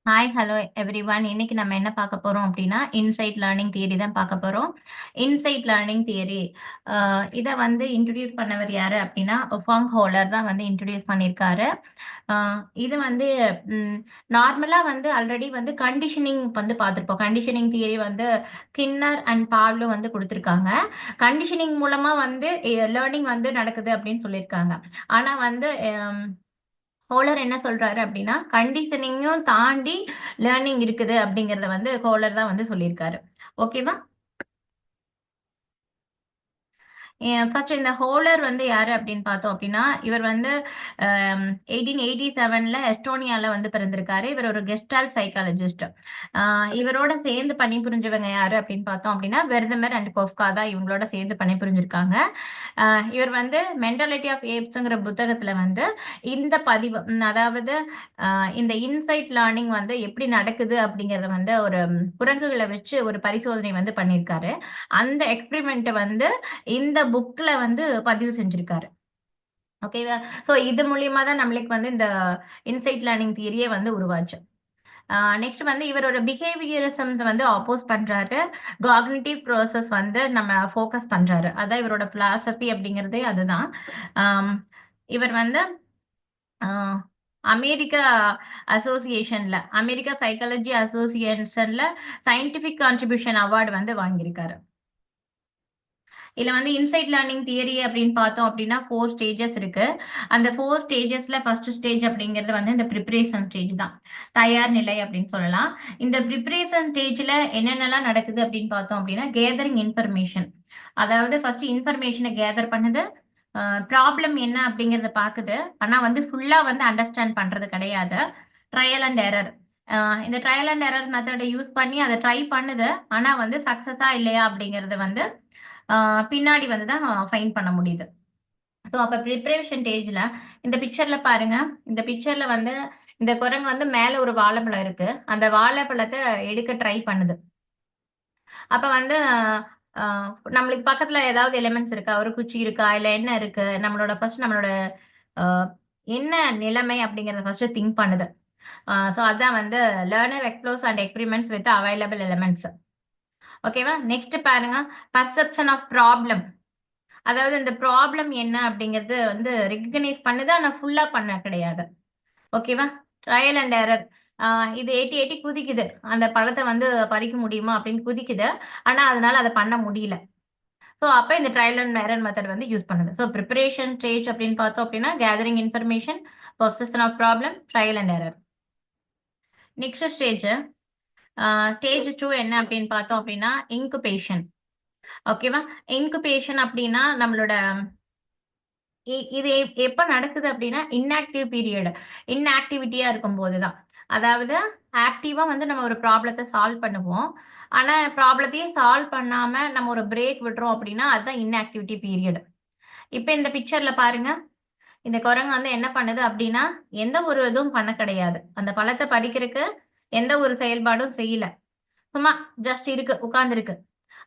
Hi hello everyone. இன்னைக்கு நம்ம என்ன பார்க்க போறோம் அப்படின்னா இன்சைட் லேர்னிங் தியரி தான் பார்க்க போறோம். இன்சைட் லேர்னிங் தியரி இதை வந்து இன்ட்ரடியூஸ் பண்ணவர் யாரு அப்படின்னா ஒஃபாங் ஹோலர் தான் வந்து இன்ட்ரடியூஸ் பண்ணியிருக்காரு. இது வந்து நார்மலா வந்து ஆல்ரெடி வந்து கண்டிஷனிங் வந்து பார்த்துருப்போம். கண்டிஷனிங் தியரி வந்து கின்னர் அண்ட் பாவ்லோ வந்து கொடுத்துருக்காங்க. கண்டிஷனிங் மூலமா வந்து லேர்னிங் வந்து நடக்குது அப்படின்னு சொல்லியிருக்காங்க. ஆனா வந்து ஹோலர் என்ன சொல்றாரு அப்படின்னா கண்டிஷனிங்கும் தாண்டி லேர்னிங் இருக்குது அப்படிங்கறத வந்து ஹோலர் தான் வந்து சொல்லியிருக்காரு. ஓகேவா? ஃபர்ஸ்ட் இந்த ஹோலர் வந்து யாரு அப்படின்னு பார்த்தோம் அப்படின்னா இவர் வந்து 1887ல எஸ்டோனியால வந்து பிறந்திருக்காரு. இவர் ஒரு கெஸ்டால் சைக்காலஜிஸ்ட். இவரோட சேர்ந்து பணிபுரிஞ்சவங்க யாரு அப்படின்னு பார்த்தோம் அப்படின்னா வெர்தமர் அண்ட் கொஃப்கா தான் இவங்களோட சேர்ந்து பணிபுரிஞ்சிருக்காங்க. இவர் வந்து மென்டாலிட்டி ஆஃப் ஏப்ஸ்ங்கிற புத்தகத்துல வந்து இந்த பதிவு அதாவது இந்த இன்சைட் லேர்னிங் வந்து எப்படி நடக்குது அப்படிங்கறத வந்து ஒரு குரங்குகளை வச்சு ஒரு பரிசோதனை வந்து பண்ணியிருக்காரு. அந்த எக்ஸ்பெரிமெண்ட் வந்து இந்த புக்ல வந்து பதிவு செஞ்சிருக்காரு. ஓகேவா? சோ இது மூலியமா தான் நம்மளுக்கு வந்து இந்த இன்சைட் லேர்னிங் தியரியே வந்து உருவாச்சு. நெக்ஸ்ட் வந்து இவரோட பிஹேவியரிசம் வந்து ஆப்போஸ் பண்றாரு. காக்னிட்டிவ் ப்ராசஸ் வந்து நம்ம ஃபோக்கஸ் பண்றாரு. அதான் இவரோட பிலாசபி அப்படிங்கிறதே அதுதான். ஆம், இவர் வந்து ஆஹ், அமெரிக்கா அமெரிக்கா சைக்காலஜி அசோசியேஷன்ல சயின்டிபிக் கான்ட்ரிபியூஷன் அவார்டு வந்து வாங்கியிருக்காரு. இதுல வந்து இன்சைட் லேர்னிங் தியரி அப்படின்னு பார்த்தோம் அப்படின்னா 4 ஸ்டேஜஸ் இருக்கு. அந்த 4 ஸ்டேஜஸ்ல ஃபர்ஸ்ட் ஸ்டேஜ் அப்படிங்கிறது வந்து இந்த ப்ரிப்பரேஷன் ஸ்டேஜ் தான். தயார் நிலை அப்படின்னு சொல்லலாம். இந்த ப்ரிப்பரேஷன் ஸ்டேஜ்ல என்னென்னலாம் நடக்குது அப்படின்னு பார்த்தோம் அப்படின்னா கேதரிங் இன்ஃபர்மேஷன். அதாவது ஃபர்ஸ்ட் இன்ஃபர்மேஷனை கேதர் பண்ணுது. ப்ராப்ளம் என்ன அப்படிங்கறத பாக்குது. ஆனா வந்து ஃபுல்லா வந்து அண்டர்ஸ்டாண்ட் பண்றது கிடையாது. Trial and error. இந்த ட்ரையல் அண்ட் எரர் மெத்தடை யூஸ் பண்ணி அதை ட்ரை பண்ணுது. ஆனா வந்து சக்சஸா இல்லையா அப்படிங்கறது வந்து பின்னாடி வந்து தான் ஃபைன் பண்ண முடியுது. ஸோ அப்போ ப்ரிப்பரேஷன் ஸ்டேஜில் இந்த பிக்சர்ல பாருங்க. இந்த பிக்சர்ல வந்து இந்த குரங்கு வந்து மேலே ஒரு வாழைப்பழம் இருக்கு. அந்த வாழைப்பழத்தை எடுக்க ட்ரை பண்ணுது. அப்ப வந்து நம்மளுக்கு பக்கத்துல ஏதாவது எலிமெண்ட்ஸ் இருக்கா, ஒரு குச்சி இருக்கா, இல்ல என்ன இருக்கு, நம்மளோட அஹ், என்ன நிலைமை அப்படிங்கறத ஃபர்ஸ்ட் திங்க் பண்ணுது. ஸோ அதான் வந்து learner explores and experiments with available elements. ஓகேவா? நெக்ஸ்ட் பாருங்க. Perception of problem. அதாவது இந்த ப்ராப்ளம் என்ன அப்படிங்கிறது வந்து ரெகக்னைஸ் பண்ணுது. ஆனா ஃபுல்லா பண்ண கிடையாது. ஓகேவா? Trial and error. இது எட்டி எட்டி குதிக்குது. அந்த பழத்தை வந்து பறிக்க முடியுமா அப்படின்னு குதிக்குது. ஆனா அதனால அதை பண்ண முடியல. ஸோ அப்ப இந்த ட்ரையல் அண்ட் எரர் மெத்தட் வந்து யூஸ் பண்ணுது. ஸோ ப்ரிப்பரேஷன் ஸ்டேஜ் அப்படின்னு பார்த்தோம் அப்படின்னா gathering information, perception of problem, trial and error. Next stage 2 என்ன அப்படின்னு பார்த்தோம் அப்படின்னா இன்குபேஷன். ஓகேவா? இன்குபேஷன் அப்படின்னா நம்மளோட இது எப்ப நடக்குது அப்படின்னா இன்ஆக்டிவ் பீரியட். இன்ஆக்டிவிட்டியா இருக்கும் போதுதான். அதாவது ஆக்டிவா வந்து நம்ம ஒரு ப்ராப்ளத்தை சால்வ் பண்ணுவோம். ஆனா ப்ராப்ளத்தையே சால்வ் பண்ணாம நம்ம ஒரு பிரேக் விடுறோம் அப்படின்னா அதுதான் இன்ஆக்டிவிட்டி பீரியட். இப்ப இந்த பிக்சர்ல பாருங்க. இந்த குரங்கு வந்து என்ன பண்ணுது அப்படின்னா எந்த ஒரு இதுவும் பண்ண கிடையாது. அந்த பழத்தை பறிக்கிறதுக்கு எந்த ஒரு செயல்பாடும் செய்யல. சும்மா ஜஸ்ட் இருக்கு, உட்கார்ந்துருக்கு.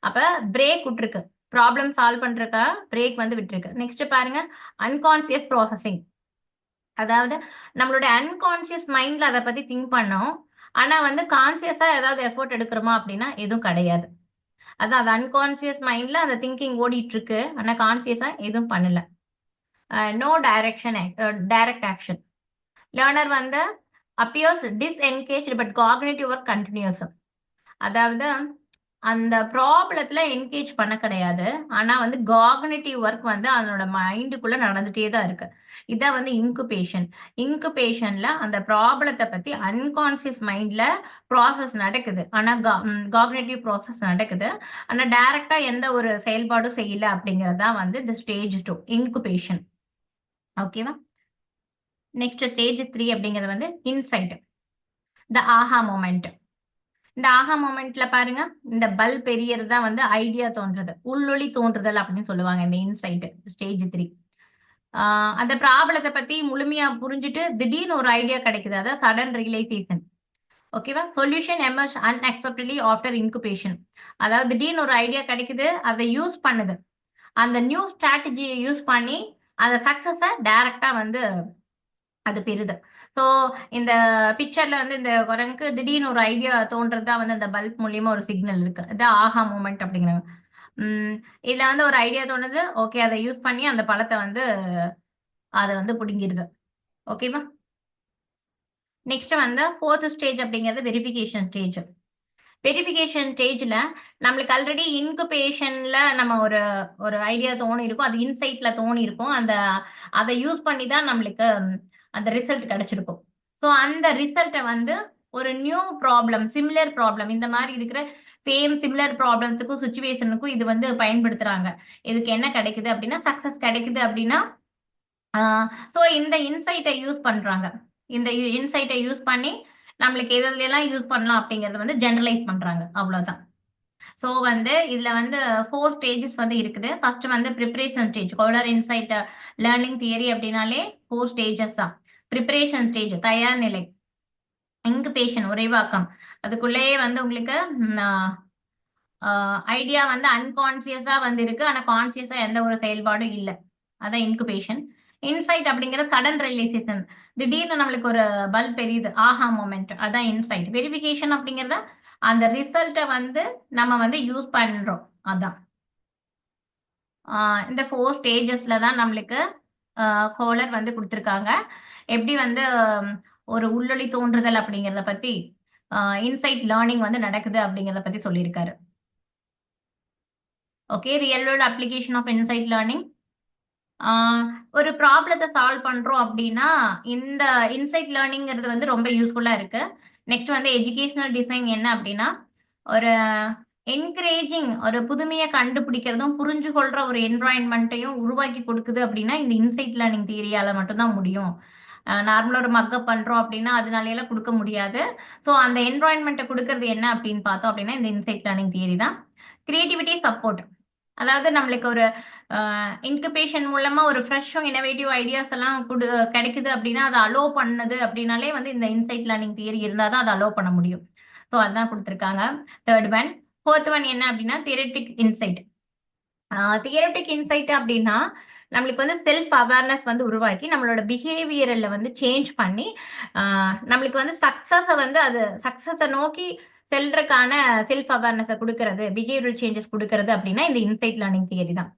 அப்ப பிரேக் விட்டுருக்கு. ப்ராப்ளம் சால்வ் பண்றதுக்கா பிரேக் வந்து விட்டுருக்கு. நெக்ஸ்ட் பாருங்க. Unconscious processing. அதாவது நம்மளோட அன்கான்சியஸ் மைண்ட்ல அதை பத்தி திங்க் பண்ணோம். ஆனா வந்து கான்சியஸா ஏதாவது எஃபோர்ட் எடுக்கிறோமா அப்படின்னா எதுவும் கிடையாது. அதான் அது அன்கான்சியஸ் மைண்ட்ல அந்த திங்கிங் ஓடிட்டு இருக்கு. ஆனா கான்சியஸா எதுவும் பண்ணல. No direction, direct action. Learner வந்து appears disengage but cognitive work continues. அதாவது அந்த ப்ராப்ளத்துல என்கேஜ் பண்ண கிடையாது. ஆனா வந்து காக்னிட்டிவ் ஒர்க் வந்து அதனோட மைண்டுக்குள்ள நடந்துட்டே தான் இருக்கு. இதான் வந்து இன்குபேஷன். இன்குபேஷன்ல அந்த ப்ராப்ளத்தை பத்தி அன்கான்சியஸ் மைண்ட்ல ப்ராசஸ் நடக்குது. ஆனா காக்னிட்டிவ் ப்ராசஸ் நடக்குது. ஆனா டைரக்டா எந்த ஒரு செயல்பாடும் செய்யல அப்படிங்கறது தான் வந்து இந்த ஸ்டேஜ் 2 இன்குபேஷன். ஓகேவா? நெக்ஸ்ட் ஸ்டேஜ் 3 அப்படிங்கிறது வந்து இன்சைட். த ஆஹா மூமெண்ட். இந்த ஆஹா மொமெண்ட்ல பாருங்க. இந்த பல்ப் எரியறது தான் வந்து ஐடியா தோன்றது. உள்ளொளி தோன்றுதல் அப்படின்னு சொல்லுவாங்க இந்த இன்சைட் ஸ்டேஜ் 3. அந்த ப்ராப்ளத்தை பத்தி முழுமையா புரிஞ்சுட்டு திடீர்னு ஒரு ஐடியா கிடைக்குது. அதாவது சடன் ரியலைசேஷன். ஓகேவா? Solution emerge unexpectedly after incubation. அதாவது திடீர்னு ஒரு ஐடியா கிடைக்குது. அதை யூஸ் பண்ணுது. அந்த நியூ ஸ்ட்ராட்டஜியை யூஸ் பண்ணி அந்த சக்சஸ டைரக்டா வந்து அது பெறுது. ஸோ இந்த பிக்சர்ல வந்து இந்த குரங்குக்கு திடீர்னு ஒரு ஐடியா தோன்றது தான் வந்து அந்த பல்ப் மூலியமா ஒரு சிக்னல் இருக்கு. இதான் ஆஹா மூமெண்ட் அப்படிங்கிறாங்க. உம் இதுல வந்து ஒரு ஐடியா தோணுது. ஓகே, அதை யூஸ் பண்ணி அந்த பழத்தை வந்து அதை வந்து பிடுங்கிடுது. ஓகேவா? நெக்ஸ்ட் வந்து ஃபோர்த் ஸ்டேஜ் அப்படிங்கிறது வெரிஃபிகேஷன் ஸ்டேஜ். வெரிஃபிகேஷன் ஸ்டேஜ்ல நம்மளுக்கு ஆல்ரெடி இன்குபேஷன்ல நம்ம ஒரு ஒரு ஐடியா தோணி இருக்கும், அது இன்சைட்ல தோணி இருக்கும். அதை யூஸ் பண்ணி தான் நம்மளுக்கு அந்த ரிசல்ட் கிடைச்சிருக்கும். ஸோ அந்த ரிசல்ட்டை வந்து ஒரு நியூ ப்ராப்ளம், சிமிலர் ப்ராப்ளம், இந்த மாதிரி இருக்கிற சேம் சிமிலர் ப்ராப்ளம்ஸுக்கும் சுச்சுவேஷனுக்கும் இது வந்து பயன்படுத்துறாங்க. இதுக்கு என்ன கிடைக்குது அப்படின்னா, சக்சஸ் கிடைக்குது அப்படின்னா, ஸோ இந்த இன்சைட்டை யூஸ் பண்றாங்க. இந்த இன்சைட்டை யூஸ் பண்ணி நம்மளுக்கு எதுலாம் யூஸ் பண்ணலாம் அப்படிங்கறத வந்து ஜெனரலைஸ் பண்றாங்க. அவ்வளவுதான். ஸோ வந்து இதுல வந்து 4 ஸ்டேஜஸ் வந்து இருக்குது. ஃபர்ஸ்ட் வந்து ப்ரிப்பரேஷன் ஸ்டேஜ். கோலர் இன்சைட் லேர்னிங் தியரி அப்படின்னாலே 4 ஸ்டேஜஸ் தான். ப்ரிப்பரேஷன் ஸ்டேஜ் தயார் நிலை, இன்குபேஷன் உறைவாக்கம், அதுக்குள்ளேயே வந்து உங்களுக்கு ஐடியா வந்து அன்கான்சியஸா வந்து இருக்கு, ஆனா கான்சியஸா எந்த ஒரு செயல்பாடும் இல்லை. அதான் இன்குபேஷன். இன்சைட் அப்படிங்கிற சடன் ரியலைசேஷன், திடீர்னு நம்மளுக்கு ஒரு பல்ப் எரியுது, ஆஹா மூமெண்ட், அதான் இன்சைட். வெரிஃபிகேஷன் அப்படிங்கறத அந்த ரிசல்ட்டை வந்து நம்ம வந்து யூஸ் பண்றோம். அதான் இந்த 4 ஸ்டேஜஸ்ல தான் நம்மளுக்கு கோலர் வந்து கொடுத்துருக்காங்க. எப்படி வந்து ஒரு உள்ளொளி தோன்றுதல் அப்படிங்கறத பத்தி, இன்சைட் லேர்னிங் வந்து நடக்குது அப்படிங்கறத பத்தி சொல்லியிருக்காரு. Okay, real world application of insight learning. ஒரு ப்ராப்ளத்தை சால்வ் பண்றோம் அப்படின்னா இந்த இன்சைட் லேர்னிங்கிறது வந்து ரொம்ப யூஸ்ஃபுல்லா இருக்கு. நெக்ஸ்ட் வந்து எஜுகேஷனல் டிசைன் என்ன அப்படின்னா, ஒரு என்கரேஜிங், ஒரு புதுமையை கண்டுபிடிக்கிறதும் புரிஞ்சு கொள்ற ஒரு என்வரான்மெண்ட்டையும் உருவாக்கி கொடுக்குது அப்படின்னா இந்த இன்சைட் லேர்னிங் தியரியால மட்டும்தான் முடியும். நார்மலா ஒரு மக்கப் பண்றோம் அப்படின்னா அதனால எல்லாம் கொடுக்க முடியாது. ஸோ அந்த என்வரான்மெண்ட்டை கொடுக்கறது என்ன அப்படின்னு பார்த்தோம் அப்படின்னா இந்த இன்சைட் லேர்னிங் தியரி தான். கிரியேட்டிவிட்டி சப்போர்ட், அதாவது நம்மளுக்கு ஒரு இன்குபேஷன் மூலமா ஒரு ஃப்ரெஷ்ஷும் இனோவேட்டிவ் ஐடியாஸ் எல்லாம் கிடைக்குது அப்படின்னா அதை அலோ பண்ணுது அப்படின்னாலே வந்து இந்த இன்சைட் லேர்னிங் தியரி இருந்தால் தான் அதை அலோ பண்ண முடியும். ஸோ அதுதான் கொடுத்துருக்காங்க. Third one. ஃபோர்த் ஒன் என்ன அப்படின்னா தியரட்டிக் இன்சைட். தியரட்டிக் இன்சைட் அப்படின்னா நம்மளுக்கு வந்து செல்ஃப் அவேர்னஸ் வந்து உருவாக்கி நம்மளோட பிஹேவியரில் வந்து சேஞ்ச் பண்ணி நம்மளுக்கு வந்து சக்சஸை நோக்கி செல்றதுக்கான செல்ஃப் அவேர்னஸை கொடுக்கறது, பிஹேவியரல் சேஞ்சஸ் கொடுக்கறது அப்படின்னா இந்த இன்சைட் லேர்னிங் தியரி தான்.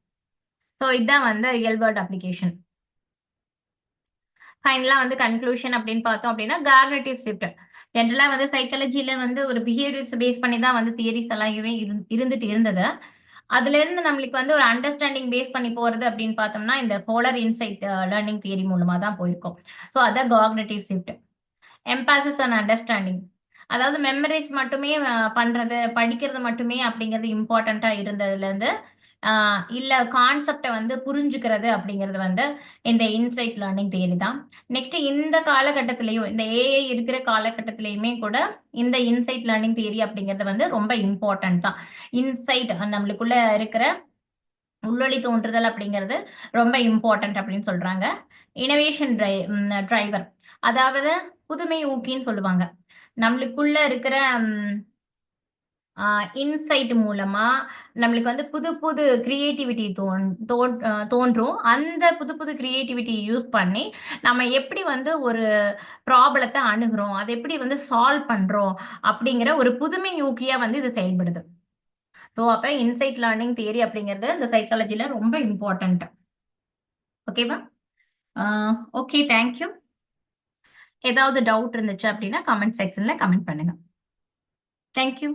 ஸோ இதுதான் வந்து ரியல் வேர்ல்ட் அப்ளிகேஷன். ஃபைனலாக வந்து கன்க்ளூஷன் அப்படின்னு பார்த்தோம் அப்படின்னா காக்னிட்டிவ் ஷிஃப்ட். ஜென்ரலாக வந்து சைக்காலஜியில வந்து ஒரு பிஹேவியர்ஸ் பேஸ் பண்ணி தான் வந்து தியரிஸ் எல்லாம் இருந்துட்டு இருந்தது. அதுல இருந்து நம்மளுக்கு வந்து ஒரு அண்டர்ஸ்டாண்டிங் பேஸ் பண்ணி போறது அப்படின்னு பார்த்தோம்னா இந்த கோலர் இன்சைட் லேர்னிங் தியரி மூலமா தான் போயிருக்கோம். ஸோ அதான் cognitive shift. Emphasis and understanding, அதாவது மெமரிஸ் மட்டுமே பண்றது, படிக்கிறது மட்டுமே அப்படிங்கிறது இம்பார்ட்டண்டா இருந்ததுல இருந்து இல்ல கான்செப்டை வந்து புரிஞ்சுக்கிறது அப்படிங்கிறது வந்து இந்த இன்சைட் லேர்னிங் தியரி தான். நெக்ஸ்ட் இந்த காலகட்டத்திலையும், இந்த ஏஐ இருக்கிற காலகட்டத்திலையுமே கூட இந்த இன்சைட் லேர்னிங் தியரி அப்படிங்கிறது வந்து ரொம்ப இம்பார்ட்டன்ட் தான். இன்சைட் நம்மளுக்குள்ள இருக்கிற உள்ளொளி தோன்றுதல் அப்படிங்கிறது ரொம்ப இம்பார்ட்டன்ட் அப்படின்னு சொல்றாங்க. இனோவேஷன் டிரைவர், அதாவது புதுமை ஊக்கின்னு சொல்லுவாங்க. நம்மளுக்குள்ள இருக்கிற இன்சைட் மூலமா நம்மளுக்கு வந்து புது புது கிரியேட்டிவிட்டி தோன்றும். அந்த புது புது கிரியேட்டிவிட்டி யூஸ் பண்ணி நம்ம எப்படி வந்து ஒரு ப்ராப்ளத்தை அணுகிறோம், அதை எப்படி வந்து சால்வ் பண்றோம் அப்படிங்கிற ஒரு புதுமை ஊக்கியா வந்து இது செயல்படுது. ஸோ அப்ப இன்சைட் லேர்னிங் தியரி அப்படிங்கிறது இந்த சைக்காலஜில ரொம்ப இம்பார்ட்டன்ட். ஓகேவா? Okay, thank you. ஏதாவது டவுட் இருந்துச்சு அப்படின்னா கமெண்ட் செக்ஷன்ல கமெண்ட் பண்ணுங்க. தேங்க்யூ.